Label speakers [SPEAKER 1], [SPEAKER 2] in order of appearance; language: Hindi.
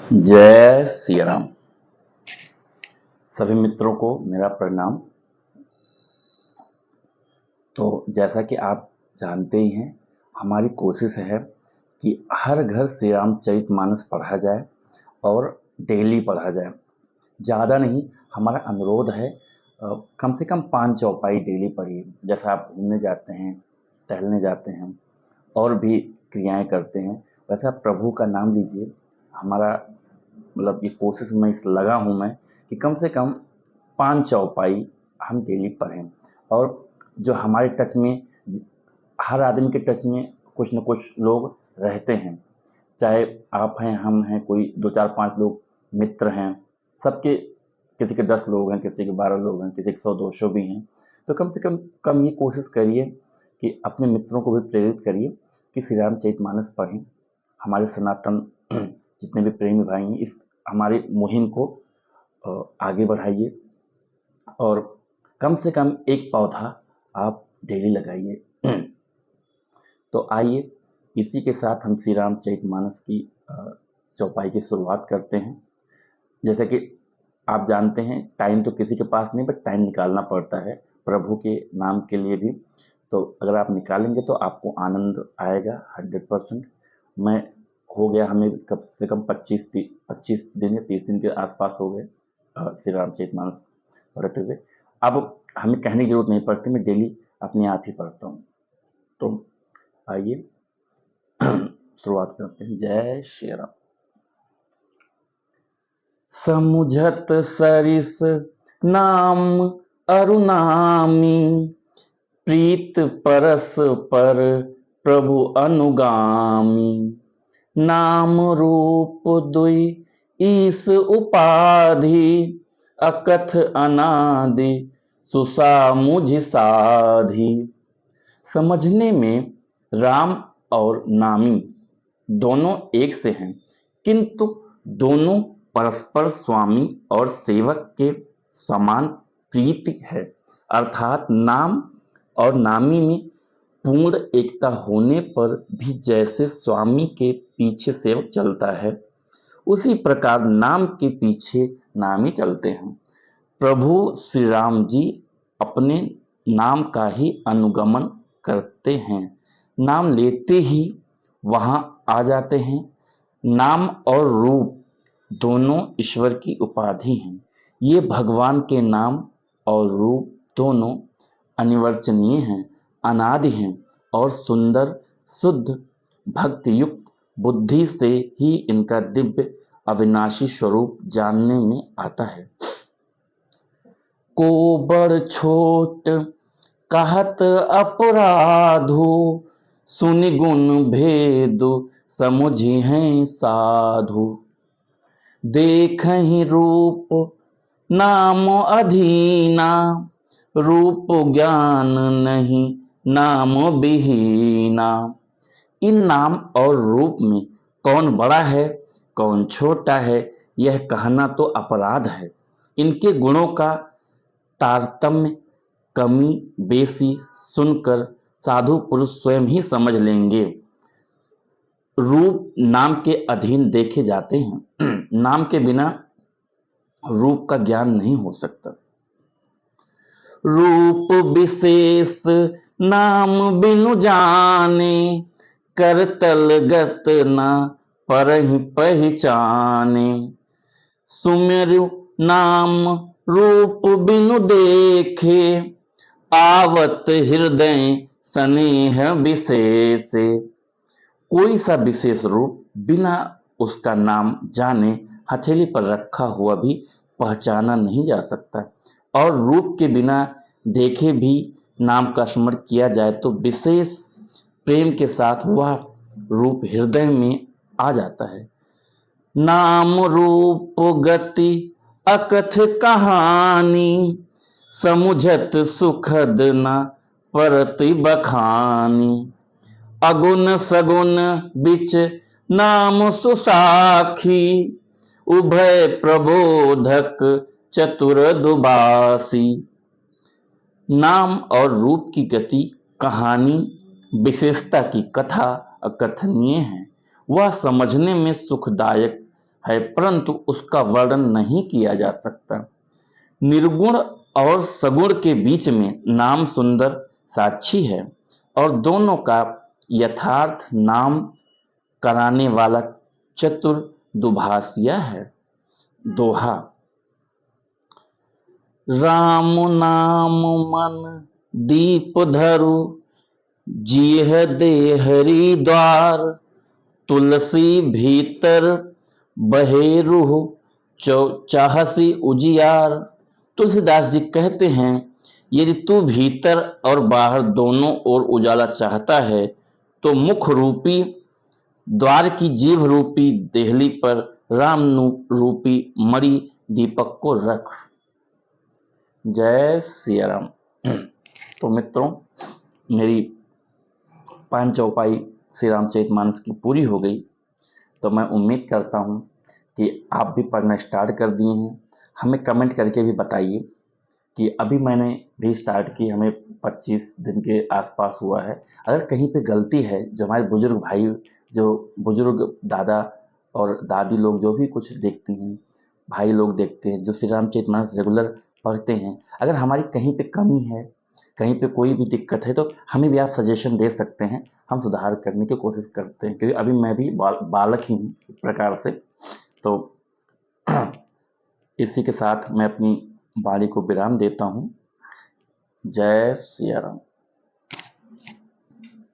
[SPEAKER 1] जय श्री राम। सभी मित्रों को मेरा प्रणाम। तो जैसा कि आप जानते ही हैं, हमारी कोशिश है कि हर घर श्री रामचरितमानस पढ़ा जाए और डेली पढ़ा जाए। ज़्यादा नहीं, हमारा अनुरोध है कम से कम 5 चौपाई डेली पढ़िए। जैसा आप घूमने जाते हैं, टहलने जाते हैं और भी क्रियाएं करते हैं, वैसा प्रभु का नाम लीजिए। हमारा मतलब ये कोशिश में इस लगा हूँ मैं कि कम से कम 5 चौपाई हम डेली पढ़ें। और जो हमारे टच में, हर आदमी के टच में कुछ न कुछ लोग रहते हैं, चाहे आप हैं, हम हैं, कोई 2 4 5 लोग मित्र हैं। सबके, किसी के 10 लोग हैं, किसी के 12 लोग हैं, किसी के 100 200 भी हैं। तो कम से कम ये कोशिश करिए कि अपने मित्रों को भी प्रेरित करिए कि श्री रामचरितमानस पढ़ें। हमारे सनातन जितने भी प्रेमी भाई हैं, इस हमारी मुहिम को आगे बढ़ाइए और कम से कम एक पौधा आप डेली लगाइए। तो आइए, इसी के साथ हम श्री रामचरितमानस की चौपाई की शुरुआत करते हैं। जैसे कि आप जानते हैं, टाइम तो किसी के पास नहीं, बट टाइम निकालना पड़ता है प्रभु के नाम के लिए भी। तो अगर आप निकालेंगे तो आपको आनंद आएगा 100%। मैं हो गया, हमें कम से कम 25 दिन या 30 दिन के आसपास हो गए श्री रामचरितमानस पढ़ते हुए। अब हमें कहने की जरूरत नहीं पड़ती, मैं डेली अपने आप ही पढ़ता हूँ। तो आइए शुरुआत करते हैं। जय श्री राम। समुझत सरिस नाम अरुनामी, प्रीत परस पर प्रभु अनुगामी। नाम रूप दुई ईस उपाधि, अकथ अनादि सुसा मुझ साधी। समझने में राम और नामी दोनों एक से हैं, किंतु दोनों परस्पर स्वामी और सेवक के समान प्रीति है। अर्थात नाम और नामी में पूर्ण एकता होने पर भी जैसे स्वामी के पीछे सेवक चलता है, उसी प्रकार नाम के पीछे नामी चलते हैं। प्रभु श्री राम जी अपने नाम का ही अनुगमन करते हैं, नाम लेते ही वहां आ जाते हैं। नाम और रूप दोनों ईश्वर की उपाधि हैं। ये भगवान के नाम और रूप दोनों अनिर्वचनीय हैं, अनादि हैं और सुंदर, शुद्ध, भक्ति युक्त बुद्धि से ही इनका दिव्य अविनाशी स्वरूप जानने में आता है। को बड़ छोट कहत अपराधो, सुनि गुण भेद समुझी हैं साधु। देखहि रूप नाम अधीना, रूप ज्ञान नहीं नाम विहीना। इन नाम और रूप में कौन बड़ा है, कौन छोटा है, यह कहना तो अपराध है। इनके गुणों का तारतम्य, कमी बेसी सुनकर साधु पुरुष स्वयं ही समझ लेंगे। रूप नाम के अधीन देखे जाते हैं। नाम के बिना रूप का ज्ञान नहीं हो सकता। रूप विशेष नाम बिनु जाने, करतल गत न परहि पहचाने। सुमेरु नाम रूप बिनु देखे, आवत हृदय स्नेह विशेष। कोई सा विशेष रूप बिना उसका नाम जाने हथेली पर रखा हुआ भी पहचाना नहीं जा सकता, और रूप के बिना देखे भी नाम का स्मरण किया जाए तो विशेष प्रेम के साथ वह रूप हृदय में आ जाता है। नाम रूप गति अकथ कहानी, समुझत सुखद न परति बखानी। अगुण सगुण बिच नाम सुसाखी, उभय प्रबोधक चतुर दुबासी। नाम और रूप की गति, कहानी, विशेषता की कथा अकथनीय है। वह समझने में सुखदायक, है, परंतु उसका वर्णन नहीं किया जा सकता। निर्गुण और सगुण के बीच में नाम सुंदर साक्षी है और दोनों का यथार्थ नाम कराने वाला चतुर दुभाषिया है। दोहा। राम नाम मन दीप धरु, जीह देहरी द्वार, तुलसी भीतर बहे रूह, चाहसी उजियार। तुलसीदास जी कहते हैं, यदि तू भीतर और बाहर दोनों ओर उजाला चाहता है तो मुख रूपी द्वार की जीभ रूपी देहली पर राम रूपी मणि दीपक को रख। जय सिया राम। तो मित्रों, मेरी 5 चौपाई श्री रामचरितमानस की पूरी हो गई। तो मैं उम्मीद करता हूँ कि आप भी पढ़ना स्टार्ट कर दिए हैं। हमें कमेंट करके भी बताइए कि अभी मैंने भी स्टार्ट की, हमें 25 दिन के आसपास हुआ है। अगर कहीं पे गलती है, जो हमारे बुजुर्ग भाई, जो बुजुर्ग दादा और दादी लोग जो भी कुछ देखती हैं, भाई लोग देखते हैं, जो श्री रामचरितमानस रेगुलर पढ़ते हैं, अगर हमारी कहीं पे कमी है, कहीं पे कोई भी दिक्कत है, तो हमें भी आप सजेशन दे सकते हैं। हम सुधार करने की कोशिश करते हैं, क्योंकि अभी मैं भी बालक ही हूँ एक प्रकार से। तो इसी के साथ मैं अपनी वाणी को विराम देता हूँ। जय सिया राम।